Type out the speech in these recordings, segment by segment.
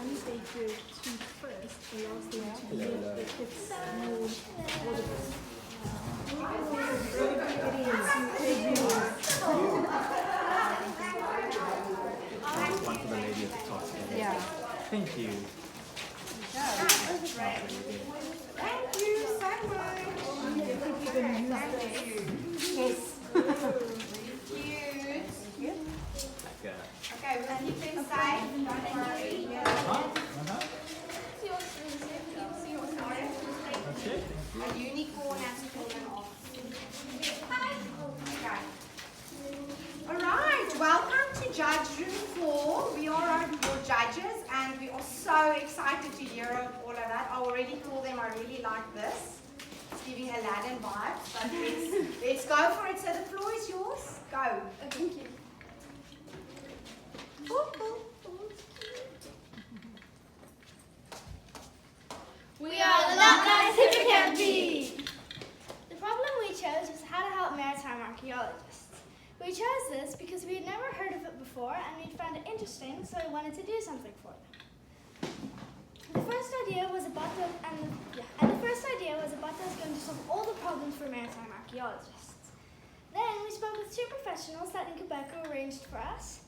money they give to first allows them to make the kids more audible. One for the lady at the top. Yeah. Thank you. Thank you so much. Yes. Cute. Okay. Okay, we'll keep them safe. Don't worry. Okay. A unicorn has fallen off. Hi. Okay. Alright, welcome to Judge Room 4. We are your judges and we are so excited to hear all of that. I already told them I really like this. It's giving Aladdin vibes, but let's go for it. So the floor is yours. Go. Thank you. We are the Not Nice Hippocampi! The problem we chose was how to help maritime archaeologists. We chose this because we had never heard of it before and we'd found it interesting, so we wanted to do something for them. The first idea was about that was going to solve all the problems for maritime archaeologists. Then we spoke with two professionals that in Quebec who arranged for us,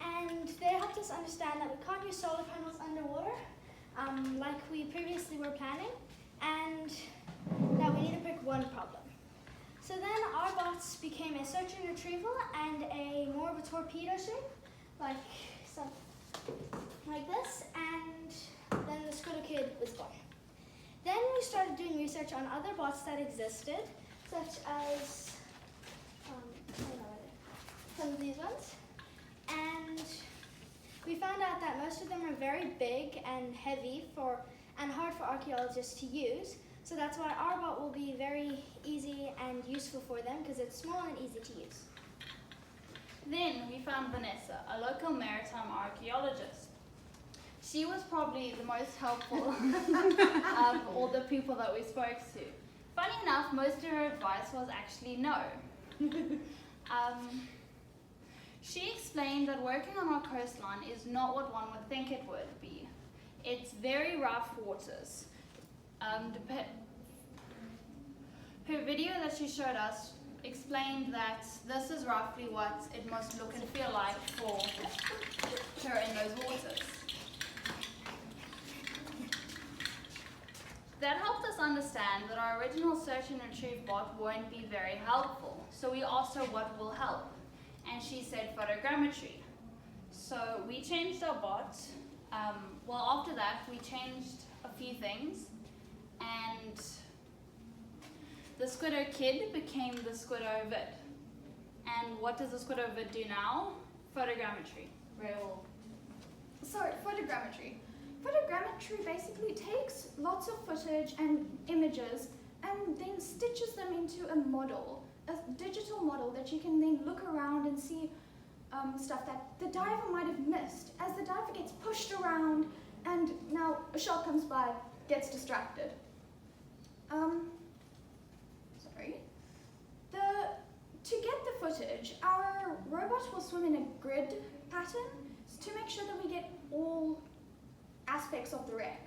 and they helped us understand that we can't use solar panels underwater, like we previously were planning, and that we need to pick one problem. So then our bots became a search and retrieval and more of a torpedo shape, like this, and then the Squidder Kid was born. Then we started doing research on other bots that existed, such as some of these ones, and we found out that most of them are very big and heavy and hard for archaeologists to use, so that's why our bot will be very easy and useful for them because it's small and easy to use. Then we found Vanessa, a local maritime archaeologist. She was probably the most helpful of all the people that we spoke to. Funny enough, most of her advice was actually no. She explained that working on our coastline is not what one would think it would be. It's very rough waters. Her video that she showed us explained that this is roughly what it must look and feel like for her in those waters. That helped us understand that our original search and retrieve bot won't be very helpful, so we asked her what will help, and she said photogrammetry. So we changed our bot. After that we changed a few things, and the Squidder Kid became the Squidder Vid. And what does the Squidder Vid do now? Photogrammetry. Photogrammetry. Photogrammetry basically takes lots of footage and images and then stitches them into a model, a digital model that you can then look around and see stuff that the diver might have missed as the diver gets pushed around and now a shark comes by, gets distracted. To get the footage, our robot will swim in a grid pattern to make sure that we get all aspects of the wreck,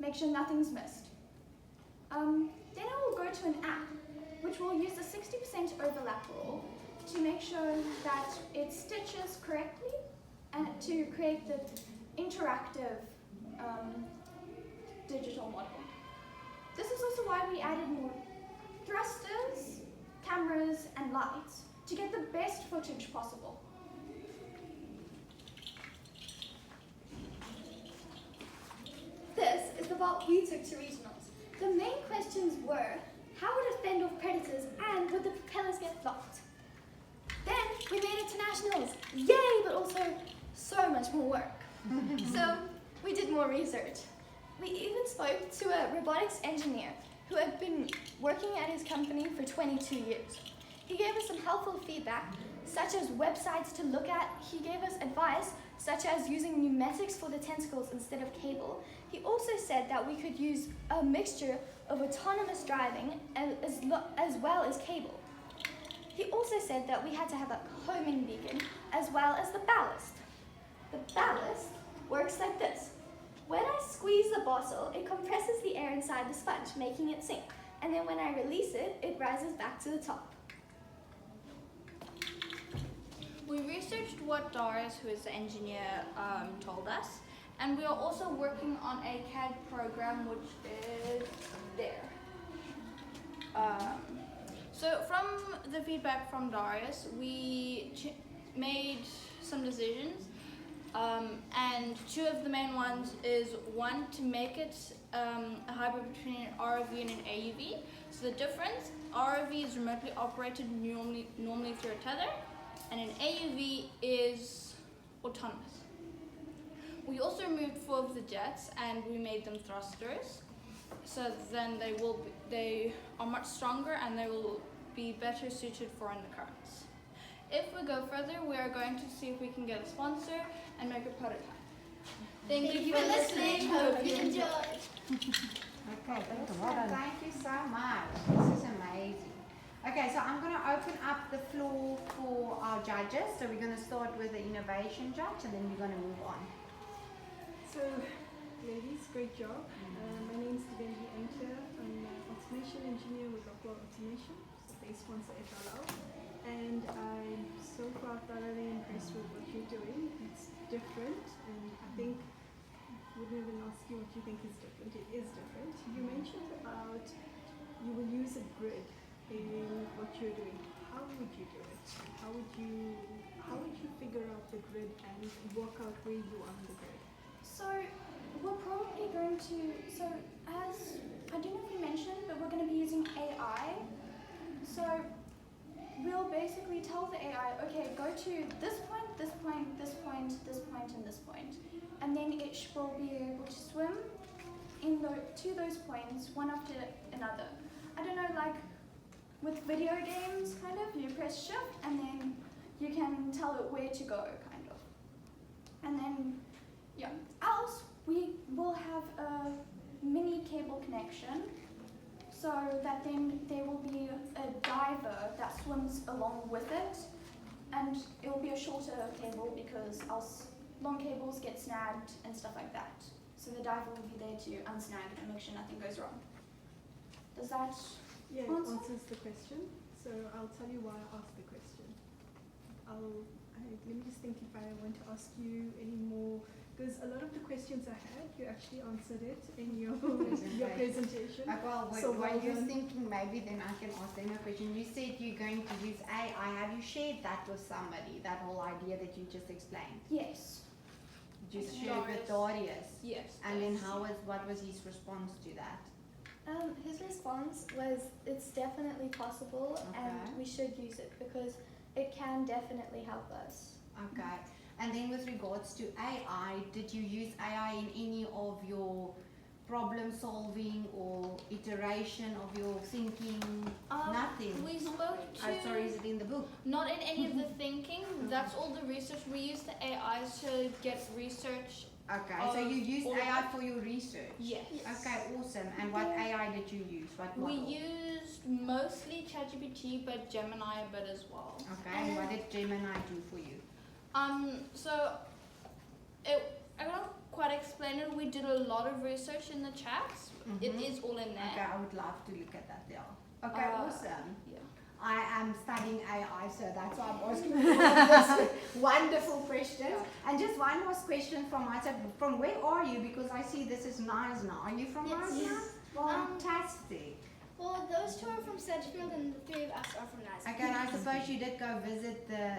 make sure nothing's missed. Then it will go to an app, which will use the 60% overlap rule to make sure that it stitches correctly and to create the interactive digital model. This is also why we added more thrusters, cameras, and lights to get the best footage possible. This is the bot we took to regionals. The main questions were, how would it fend off predators and would the propellers get blocked? Then we made it to nationals. Yay, but also so much more work. So we did more research. We even spoke to a robotics engineer who had been working at his company for 22 years. He gave us some helpful feedback, such as websites to look at. He gave us advice, such as using pneumatics for the tentacles instead of cable. He also said that we could use a mixture of autonomous driving as well as cable. He also said that we had to have a homing beacon as well as the ballast. The ballast works like this. When I squeeze the bottle, it compresses the air inside the sponge, making it sink. And then when I release it, it rises back to the top. We researched what Darius, who is the engineer, told us, and we are also working on a CAD program which is there. So from the feedback from Darius, we made some decisions, and two of the main ones is one, to make it a hybrid between an ROV and an AUV. So the difference, ROV is remotely operated normally through a tether, and an AUV is autonomous. We also removed 4 of the jets and we made them thrusters, so then they are much stronger and they will be better suited for undercurrents. If we go further, we are going to see if we can get a sponsor and make a prototype. Thank you for listening. Hope you enjoyed. Okay, thank you so much. This is amazing. Okay, so I'm going to open up the floor for our judges. So we're going to start with the innovation judge and then we're going to move on. So, ladies, great job. My name is Devendi Enter. I'm an automation engineer with Rockwell Automation. So they sponsor FLL. And I'm so far thoroughly impressed with what you're doing. It's different, and I think I wouldn't even ask you what you think is different. It is different. You mentioned about you will use a grid in what you're doing. How would you do it? How would you figure out the grid and work out where you are on the grid? So we're probably going to, as I don't know if we mentioned, but we're going to be using AI. So we'll basically tell the AI, okay, go to this point, this point, this point, this point, and this point. And then it will be able to swim to those points, one after another. I don't know, like with video games, kind of, you press shift and then you can tell it where to go, kind of. And then, yeah, else we will have a mini cable connection so that then there will be a diver that swims along with it, and it will be a shorter cable because else long cables get snagged and stuff like that. So the diver will be there to unsnag it and make sure nothing goes wrong. Does that Yeah, it answer? answers the question. So I'll tell you why I asked the question. Let me just think if I want to ask you any more, because a lot of the questions I had, you actually answered it in your presentation. Well, So while well you're done. thinking, maybe then I can ask them a question. You said you're going to use AI. Have you shared that with somebody, that whole idea that you just explained? Yes. You just shared with Darius? Yes. And then what was his response to that? His response was, it's definitely possible and Okay. we should use it because it can definitely help us. Okay. And then with regards to AI, did you use AI in any of your problem solving or iteration of your thinking? Nothing? We spoke to, Oh, sorry, is it in the book? not in any of the thinking, that's all the research. We use the AI to get research. Okay, so you used all of AI it. for your research? Yes. Okay, awesome. And what AI did you use? What We model? used mostly ChatGPT, but Gemini a bit as well. Okay, and what did Gemini do for you? So I don't quite explain it. We did a lot of research in the chats. It Mhm. is all in there. Okay, I would love to look at that there. Okay, awesome. Yeah. I am studying AI, so that's why I'm asking you all this wonderful questions. And just one last question from my side. From where are you? Because I see this is Nizna. Are you from Yes. Nizna? Yes. Fantastic. Well, those two are from Sedgefield and the 3 of us are from Nazareth. Okay, and I suppose you did go visit the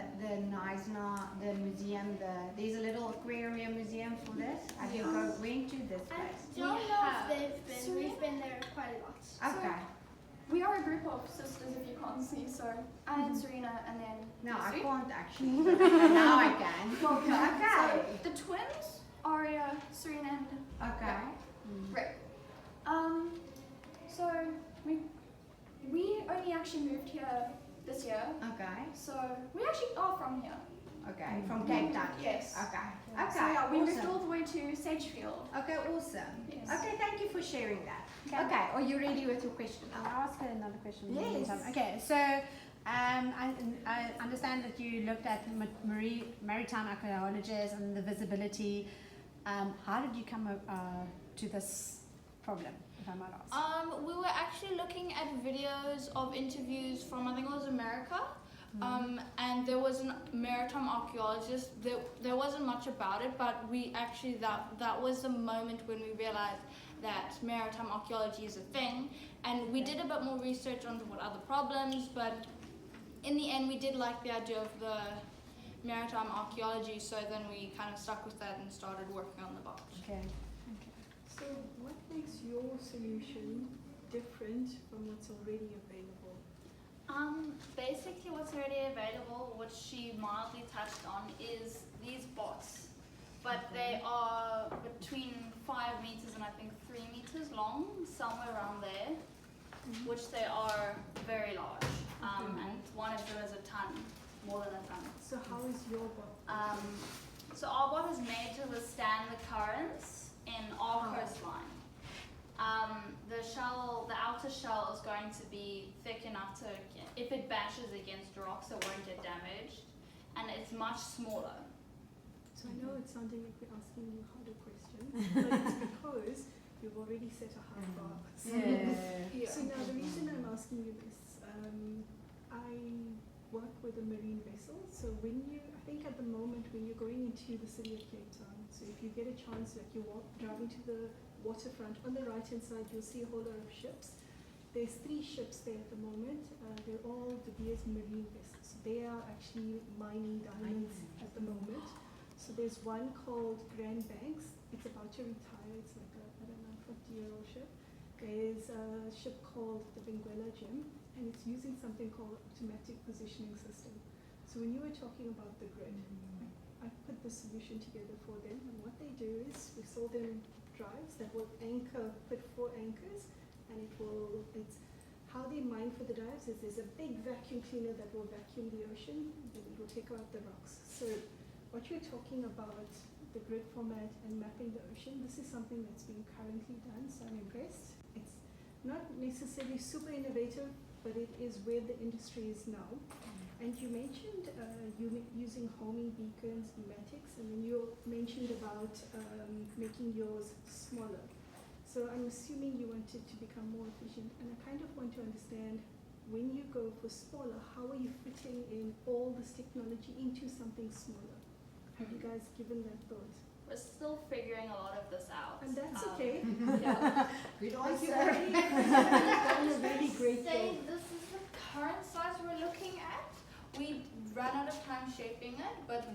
Nizna, the museum. There's a little aquarium museum for this. Have you went to this I place? don't We know have. if they've been. So We've been there quite a lot. Okay. We are a group of sisters, if you can't see. So I and Serena, and then No, I Sue. can't actually. But okay, now I can. Okay. So the twins, Aria, Serena, and Okay. Rick. So we only actually moved here this year. Okay. So we actually are from here. Okay. From Cape Town. Yes. Okay. So Okay. yeah, we moved all Awesome. the way to Sedgefield. Okay. Awesome. Yes. Okay. Thank you for sharing that. Okay. Are you ready with your question? I'll ask her another question. in the Yes. meantime. Okay, so I understand that you looked at maritime archaeologists and the visibility. How did you come to this problem, if I might ask? We were actually looking at videos of interviews from, I think it was America. And there was a maritime archaeologist. There wasn't much about it, but we actually, that was the moment when we realized that maritime archaeology is a thing. And we did a bit more research on what other problems, but in the end we did like the idea of the maritime archaeology, so then we kind of stuck with that and started working on the bot. Okay. So what makes your solution different from what's already available? Basically what's already available, what she mildly touched on, is these bots. But they are between 5 meters and I think 3 meters long, somewhere around there, which they are very large. And one of them is a ton, more than a ton. So how is your bot? So our bot is made to withstand the currents in our coastline. The outer shell is going to be thick enough to, if it bashes against rocks, it won't get damaged, and it's much smaller. So I know it's sounding like we're asking you harder questions, but it's because you've already set a high bar. So now the reason I'm asking you this, I work with a marine vessel, so I think at the moment when you're going into the city of Cape Town, so if you get a chance, like you're driving to the waterfront, on the right hand side you'll see a whole lot of ships. There's 3 ships there at the moment. They're all De Beers marine vessels. They are actually mining diamonds at the moment. So there's one called Grand Banks. It's about to retire. It's like a, I don't know, 50-year-old ship. There's a ship called the Benguela Gem, and it's using something called automatic positioning system. So when you were talking about the grid, I put the solution together for them, and what they do is we sold them drives that will put 4 anchors, and it's how they mine for the dives is there's a big vacuum cleaner that will vacuum the ocean, and it will take out the rocks. So what you're talking about, the grid format and mapping the ocean, this is something that's being currently done, so I'm impressed. It's not necessarily super innovative, but it is where the industry is now. And you mentioned using homing beacons, pneumatics, and then you mentioned about making yours smaller. So I'm assuming you want it to become more efficient, and I kind of want to understand, when you go for smaller, how are you fitting in all this technology into something smaller? Have you guys given that thought? We're still figuring a lot of this out. And that's okay. Yeah. Good You've already done a really great Say job. this is the current size we're looking at. We ran out of time shaping it, but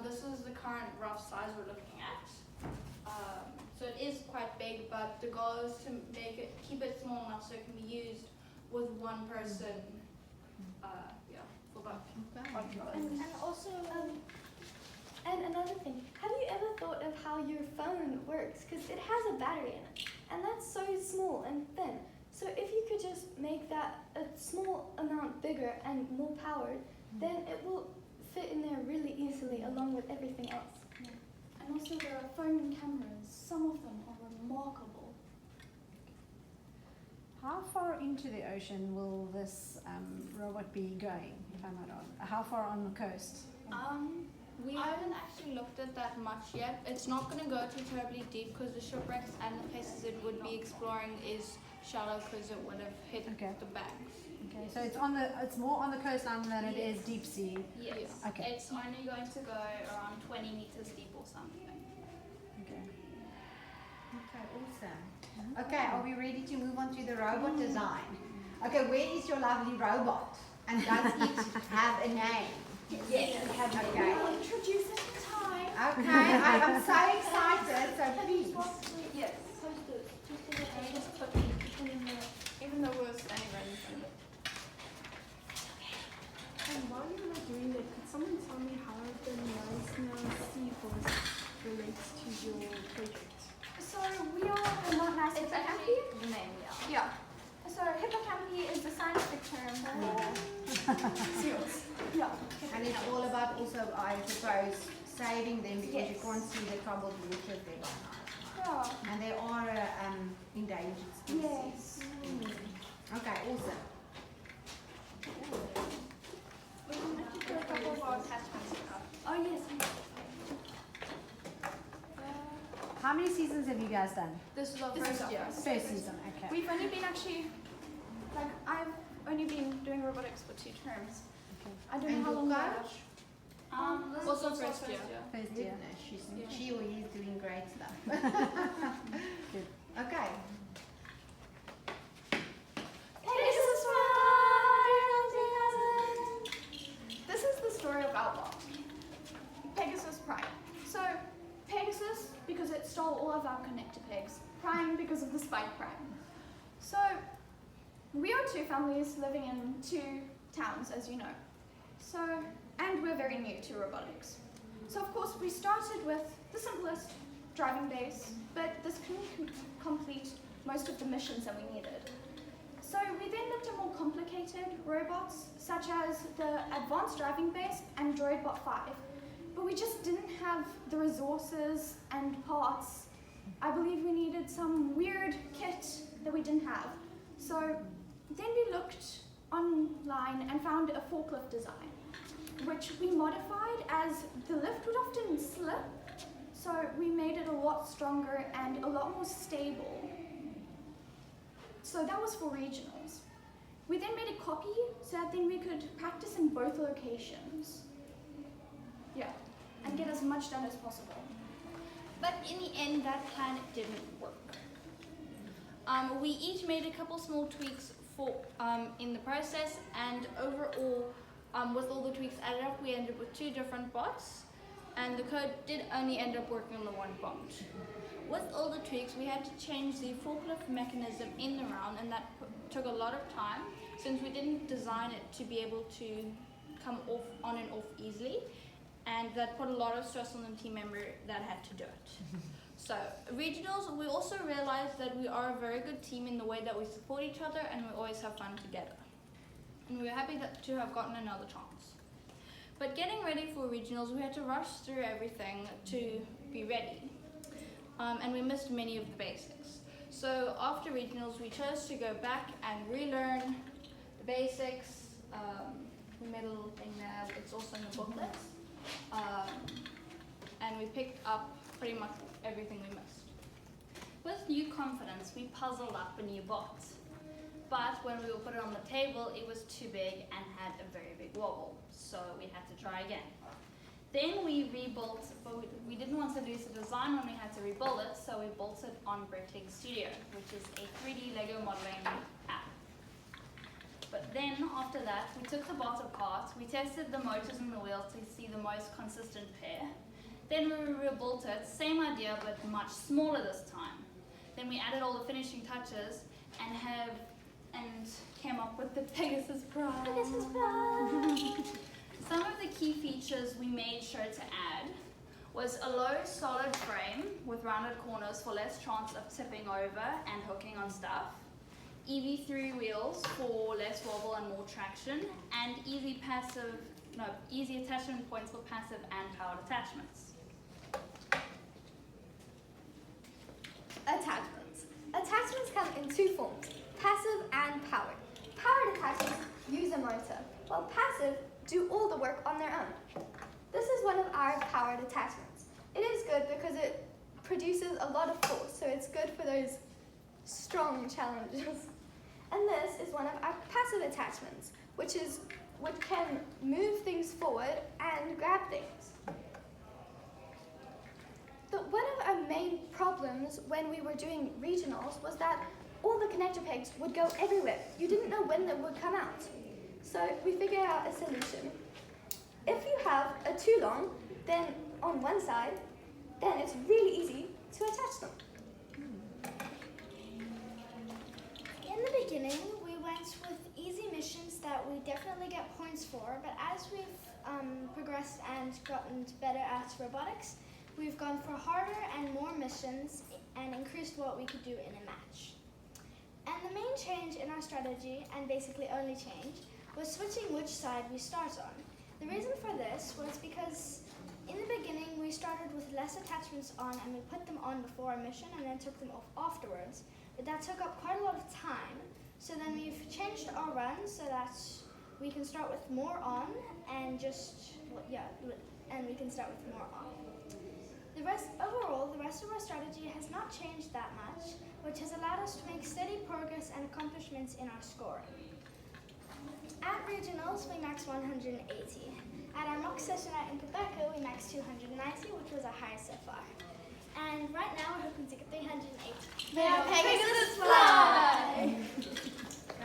this is the current rough size we're looking at. So it is quite big, but the goal is to keep it small enough so it can be used with one person. For both. And also, and another thing, have you ever thought of how your phone works? Because it has a battery in it, and that's so small and thin. So if you could just make that a small amount bigger and more powered, then it will fit in there really easily along with everything else. Yeah. And also the phone cameras, some of them are remarkable. How far into the ocean will this robot be going, if I might ask? How far on the coast? We haven't actually looked at that much yet. It's not going to go too terribly deep because the shipwrecks and the places it would be exploring is shallow because it would have hit the banks. Okay, so it's more on the coastline than it is deep sea. Yes. Okay. It's only going to go around 20 meters deep or something. Okay. Okay, awesome. Okay, are we ready to move on to the robot design? Okay, where is your lovely robot? And does it have a name? Yes. Okay. We'll introduce it in time. Okay, I'm so excited, so please. Yes. Just put even though we're standing right in front of it. And while you were doing that, could someone tell me how the Meisner seahorse relates to your project? So we are the not nice It's hippocampi. actually the name, Yeah. So hippocampi is the scientific term for seals. Yeah. And it's all about also, I suppose, saving them because you Yes. can't see the troubled waters there by night. Yeah. And they are endangered species. Yes. Okay, awesome. How many seasons have you guys done? This is our This is first our year. First season, okay. We've only been I've only been doing robotics for 2 terms. Okay. I don't know how long that is. This is Also also first year. First year. She or he's doing great stuff. Good. Okay. Pegasus Prime! This is the story of Outlaw. Pegasus Prime. So, Pegasus because it stole all of our connector pegs. Prime because of the spike prime. So, we are 2 families living in 2 towns, as you know. So, and we're very new to robotics. So, of course, we started with the simplest driving base, but this couldn't complete most of the missions that we needed. So we then looked at more complicated robots, such as the Advanced Driving Base and DroidBot 5. But we just didn't have the resources and parts. I believe we needed some weird kit that we didn't have. So then we looked online and found a forklift design, which we modified as the lift would often slip. So we made it a lot stronger and a lot more stable. So that was for regionals. We then made a copy so that then we could practice in both locations. Yeah, and get as much done as possible. But in the end, that plan didn't work. We each made a couple small tweaks for in the process, and overall, with all the tweaks added up, we ended up with 2 different bots, and the code did only end up working on the one bot. With all the tweaks, we had to change the forklift mechanism in the round, and that took a lot of time since we didn't design it to be able to come off on and off easily, and that put a lot of stress on the team member that had to do it. So regionals, we also realized that we are a very good team in the way that we support each other and we always have fun together. And we're happy to have gotten another chance. But getting ready for regionals, we had to rush through everything to be ready. And we missed many of the basics. So after regionals, we chose to go back and relearn the basics. We made a little thing there, it's also in the booklet. And we picked up pretty much everything we missed. With new confidence, we puzzled up a new bot. But when we put it on the table, it was too big and had a very big wobble. So we had to try again. Then we rebuilt, but we didn't want to lose the design when we had to rebuild it, so we built it on Vertex Studio, which is a 3D Lego modeling app. But then, after that, we took the bot apart, we tested the motors and the wheels to see the most consistent pair. Then we rebuilt it, same idea, but much smaller this time. Then we added all the finishing touches and came up with the Pegasus Prime. Pegasus Prime! Some of the key features we made sure to add was a low solid frame with rounded corners for less chance of tipping over and hooking on stuff, EV3 wheels for less wobble and more traction, and easy attachment points for passive and powered attachments. Attachments. Attachments come in 2 forms, passive and powered. Powered attachments use a motor, while passive do all the work on their own. This is one of our powered attachments. It is good because it produces a lot of force, so it's good for those strong challenges. And this is one of our passive attachments, which can move things forward and grab things. One of our main problems when we were doing regionals was that all the connector pegs would go everywhere. You didn't know when they would come out. So we figured out a solution. If you have a too long, then on one side, then it's really easy to attach them. In the beginning, we went with easy missions that we definitely get points for, but as we've progressed and gotten better at robotics, we've gone for harder and more missions and increased what we could do in a match. And the main change in our strategy, and basically only change, was switching which side we start on. The reason for this was because in the beginning we started with less attachments on and we put them on before our mission and then took them off afterwards. But that took up quite a lot of time. So then we've changed our run so that we can start with more on and we can start with more on. Overall, the rest of our strategy has not changed that much, which has allowed us to make steady progress and accomplishments in our scoring. At regionals, we maxed 180. At our mock session at Quebec, we maxed 290, which was our highest so far. And right now, we're hoping to get 380. May our Pegasus fly!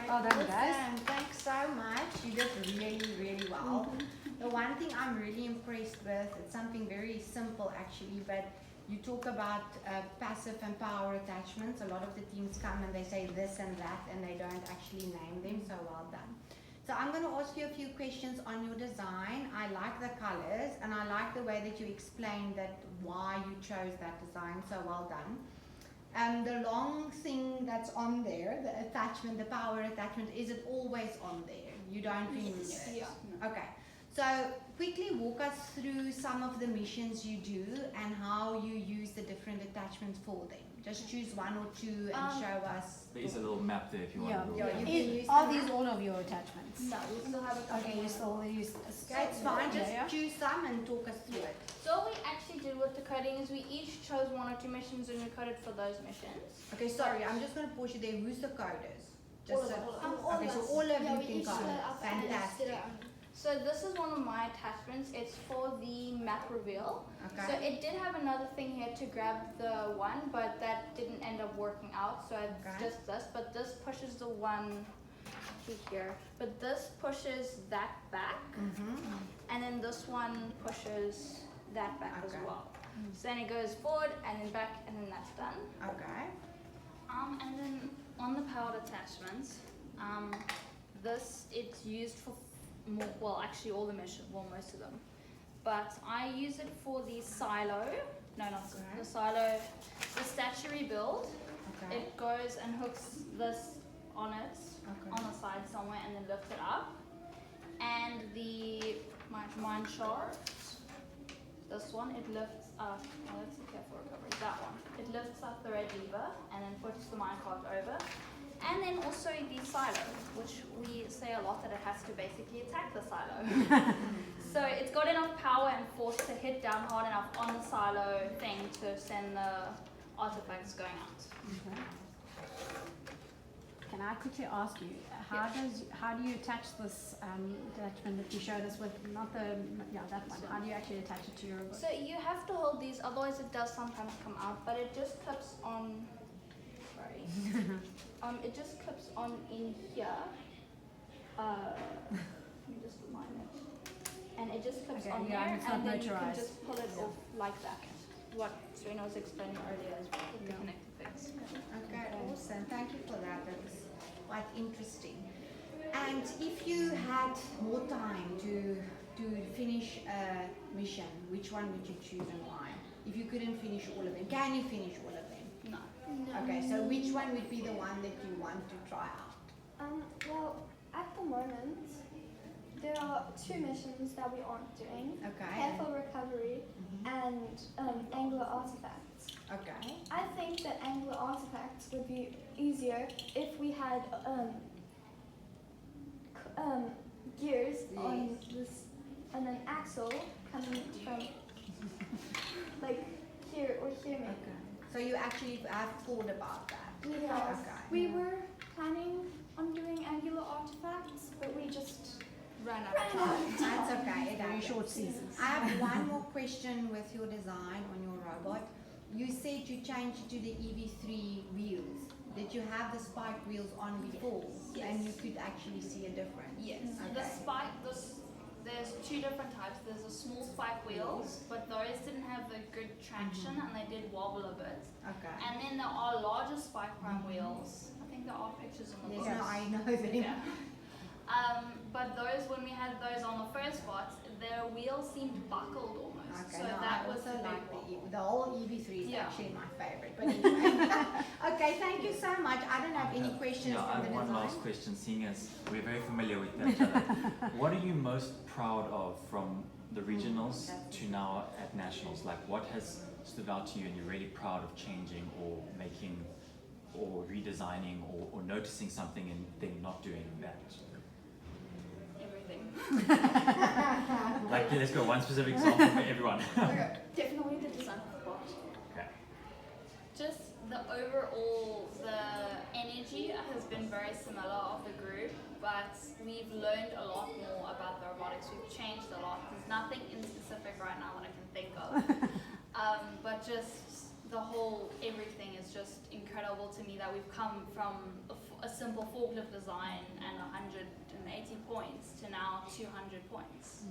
Well done, guys. Thanks so much. You did really, really well. The one thing I'm really impressed with, it's something very simple actually, but you talk about passive and power attachments. A lot of the teams come and they say this and that, and they don't actually name them, so well done. So I'm going to ask you a few questions on your design. I like the colors, and I like the way that you explained that why you chose that design, so well done. The long thing that's on there, the attachment, the power attachment, is it always on there? You don't remove it? Yeah. Okay. So quickly walk us through some of the missions you do and how you use the different attachments for them. Just choose one or two and show us. There is a little map there if you want to Yeah, look. you can use Are the these map. all of your attachments? No, we still have a couple. Okay, you still use. Okay, it's fine. Just Yeah. choose some and talk us through it. So what we actually did with the coding is we each chose 1 or 2 missions and we coded for those missions. Okay, sorry, I'm just going to pause you there. Who's the coders? All of so, us. All okay, of so us. all of Yeah, you we can each code. split up and Fantastic. did it on- So this is one of my attachments. It's for the map reveal. So Okay. it did have another thing here to grab the one, but that didn't end up working out. So it's Okay. just this, but this pushes the one to here. But this pushes that back, and then this one pushes that back as Okay. well. So then it goes forward and then back, and then that's done. Okay. And then on the powered attachments, this it's used for more, well, actually all the missions, well, most of them. But I use it for the silo. No, not Okay. the silo. The statuary build. Okay. It goes and hooks this on it Okay. on the side somewhere, and then lifts it up. And the mine shaft. This one, it lifts up. Oh, let's see careful recovery. That one. It lifts up the red lever and then puts the minecart over. And then also the silo, which we say a lot that it has to basically attack the silo. So it's got enough power and force to hit down hard enough on the silo thing to send the artifacts going out. Okay. Can I quickly ask you, how do you attach this attachment that you showed us with, not the, that one, how do you actually attach it to your robot? So you have to hold these, otherwise it does sometimes come out, but it just clips on, sorry, it just clips on in here. Let me just remind it. And it just clips Okay, on yeah, there, it's not and then you can motorized. just pull it off like that. What Serena was explaining earlier as well, with the Yeah. connected things. Okay, awesome. Thank you for that. That was quite interesting. And if you had more time to finish a mission, which one would you choose and why? If you couldn't finish all of them, can you finish all of them? No. Okay, so which one would be the one that you want to try out? Well, at the moment, there are 2 missions that we aren't doing. Okay. Careful recovery and angular artifacts. Okay. I think that angular artifacts would be easier if we had gears on this and an axle coming from like here or here maybe. Okay. So you actually have thought about that? Yes. Okay. We were planning on doing angular artifacts, but we just Ran out of time. ran out of time. That's okay. It Very happens. short seasons. I have one more question with your design on your robot. You said you changed it to the EV3 wheels. Did you have the spike wheels on before? Yes. And you could actually see a difference? Yes. Okay. The spike, there's 2 different types. There's the small spike wheels, but those didn't have the good traction and they did wobble a bit. Okay. And then there are larger spike prime wheels. I think there are pictures in the Yes, book. no, I know them. Yeah. But those, when we had those on the first spot, their wheels seemed buckled almost. Okay, So no, that I was also the like big wobble. the whole EV3 is Yeah. actually my favorite. But anyway. Okay, thank you so much. I don't have any questions Yeah, I from have the one design. last question, seeing as we're very familiar with each other. What are you most proud of from the regionals to now at nationals? Like, what has stood out to you and you're really proud of changing or making or redesigning or noticing something and then not doing that? Everything. Like, let's go one specific example for everyone. Definitely the design of the the energy has been very similar of the group, but we've learned a lot more about the robotics. We've changed a lot. There's nothing in specific right now that I can think of, but just the whole everything is just incredible to me that we've come from a simple forklift design and 180 points to now 200 points,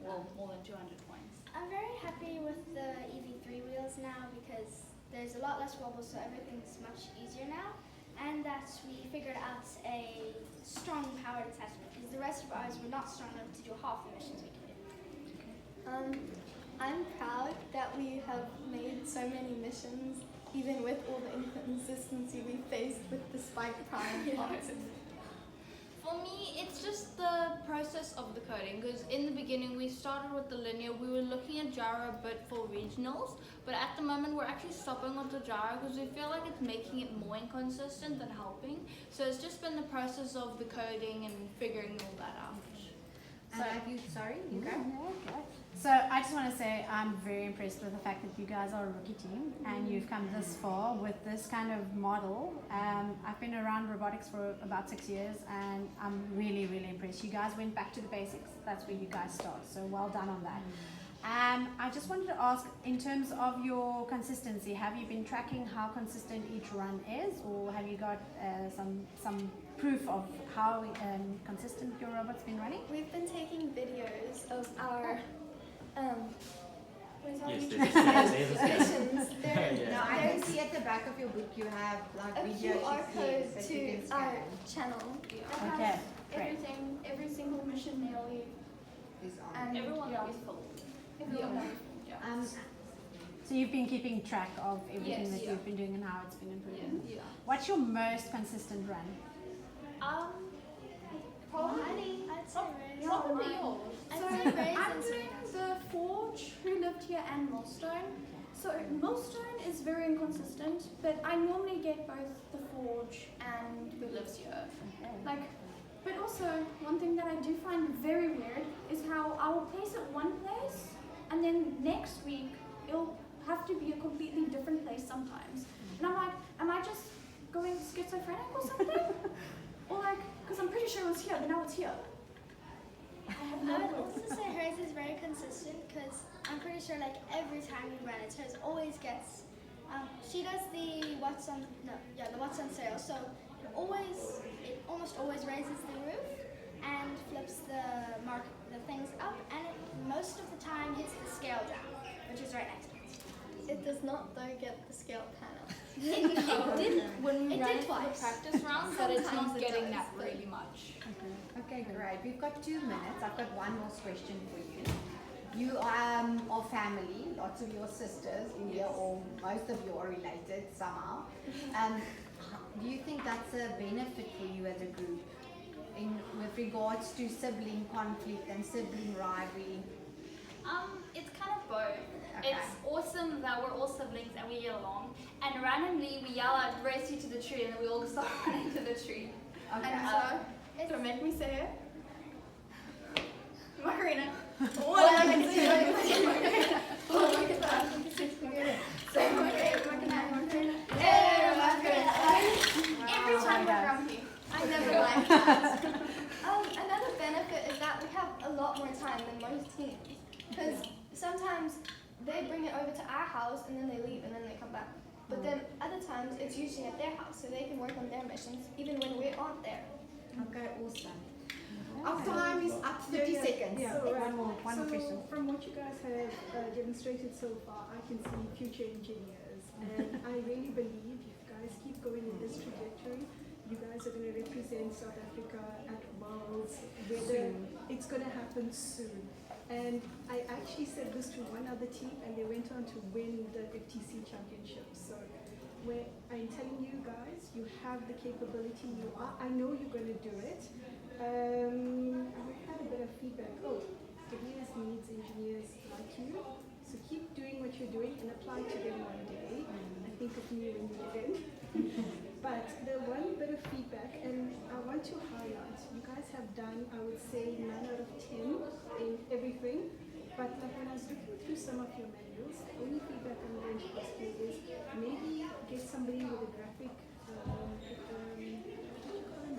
well, more than 200 points. I'm very happy with the EV3 wheels now because there's a lot less wobble, so everything's much easier now. And that we figured out a strong power attachment because the rest of ours were not strong enough to do half the missions we can do. I'm proud that we have made so many missions, even with all the inconsistency we faced with the spike prime parts. For me, it's just the process of the coding, because in the beginning we started with the linear, we were looking at gyro a bit for regionals, but at the moment we're actually stopping with the gyro because we feel like it's making it more inconsistent than helping. So it's just been the process of the coding and figuring all that out. And have you, sorry, you go. Okay. So I just want to say I'm very impressed with the fact that you guys are a rookie team and you've come this far with this kind of model. I've been around robotics for about 6 years and I'm really, really impressed. You guys went back to the basics. That's where you guys start. So well done on that. I just wanted to ask, in terms of your consistency, have you been tracking how consistent each run is, or have you got some proof of how consistent your robot's been running? We've been taking videos of our Yes, there's a missions. No, I can see at the back of your book you have like A video QR code that you can to our scan. channel. Okay, great. Everything, every single mission nearly, Is on. and Everyone yeah, is full. everyone Yeah. that we- yeah. So you've been keeping track of everything Yes, that yeah. you've been doing and how it's been improving. Yeah. What's your most consistent run? Probably, I'd say Rose. probably yours. I'd So say Rose I'm and doing Serena's. the Forge, Who Lived Here, and Millstone. So Millstone is very inconsistent, but I normally get both the Forge and Who Lives Here. Like, but also one thing that I do find very weird is how I will place it one place, and then next week it'll have to be a completely different place sometimes. And I'm like, am I just going schizophrenic or something? Or like, because I'm pretty sure it was here, but now it's here. I have no I would clue. also say hers is very consistent because I'm pretty sure like every time we run it, hers always gets. She does the what's on sale. So it almost always raises the roof and flips the things up, and it most of the time hits the scale down, which is right next to it. It does not though get the scale panel. It did. When we It ran did it for the twice. practice rounds, but it's Sometimes not it getting does, that but- really much. Okay, great. We've got 2 minutes. I've got one more question for you. You are family, lots of your sisters in here, or most of you are related somehow. Do you think that's a benefit for you as a group with regards to sibling conflict and sibling rivalry? It's kind of both. Okay. It's awesome that we're all siblings and we get along. And randomly we yell out, race you to the tree, and then we all start running to the tree. Okay. And so, don't make me say it. Macarena. What I can say, oh, look at that. Say Macarena. Hey, Macarena. Every time we're grumpy. I never like that. Another benefit is that we have a lot more time than most teams. Because sometimes they bring it over to our house and then they leave and then they come back. But then other times it's usually at their house so they can work on their missions even when we aren't there. Okay, awesome. Our time is up 30 seconds. Yeah, One right. more question. From what you guys have demonstrated so far, I can see future engineers, and I really believe if you guys keep going in this trajectory, you guys are going to represent South Africa at Worlds, whether it's going to happen soon. And I actually said this to one other team, and they went on to win the FTC championship. So where I'm telling you guys, you have the capability. I know you're going to do it. I had a bit of feedback. Oh, Tobias needs engineers like you. So keep doing what you're doing and apply to them one day. I think of me when you're in. But the one bit of feedback, and I want to highlight, you guys have done, I would say, 9 out of 10 in everything. But when I was looking through some of your manuals, the only feedback I'm going to ask you is maybe get somebody with a graphic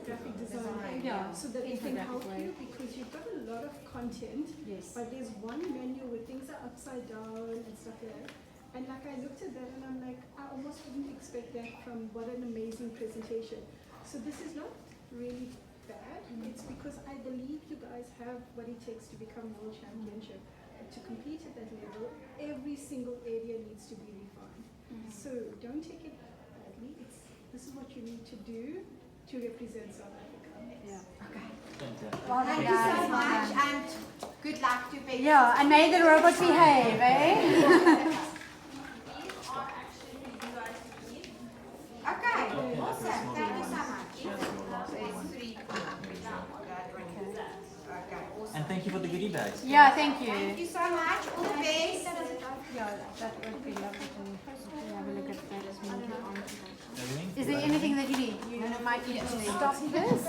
graphic design, Yeah, so that they can help infographic you, because you've got a lot of content, Yes. but there's one menu where things are upside down and stuff like that. And like I looked at that and I'm like, I almost wouldn't expect that from what an amazing presentation. So this is not really bad. It's because I believe you guys have what it takes to become world championship. To compete at that level, every single area needs to be refined. So don't take it badly. This is what you need to do to represent South Africa. Yeah. Okay. Fantastic. Well Thank done, you guys. so Well much, done. and good luck to Peggy. Yeah, and may the robot behave, eh? These are actually for you guys to keep. Okay, Okay, awesome. that's Thank you so nice. much. Yes, your last There's one. 3. Okay, awesome. And thank you for the goodie bags. Yeah, thank you. Thank you so much. All the best. Yeah, that would be lovely to have a look at that as we move on. Everything? Is there anything that you need? You might need to stop this.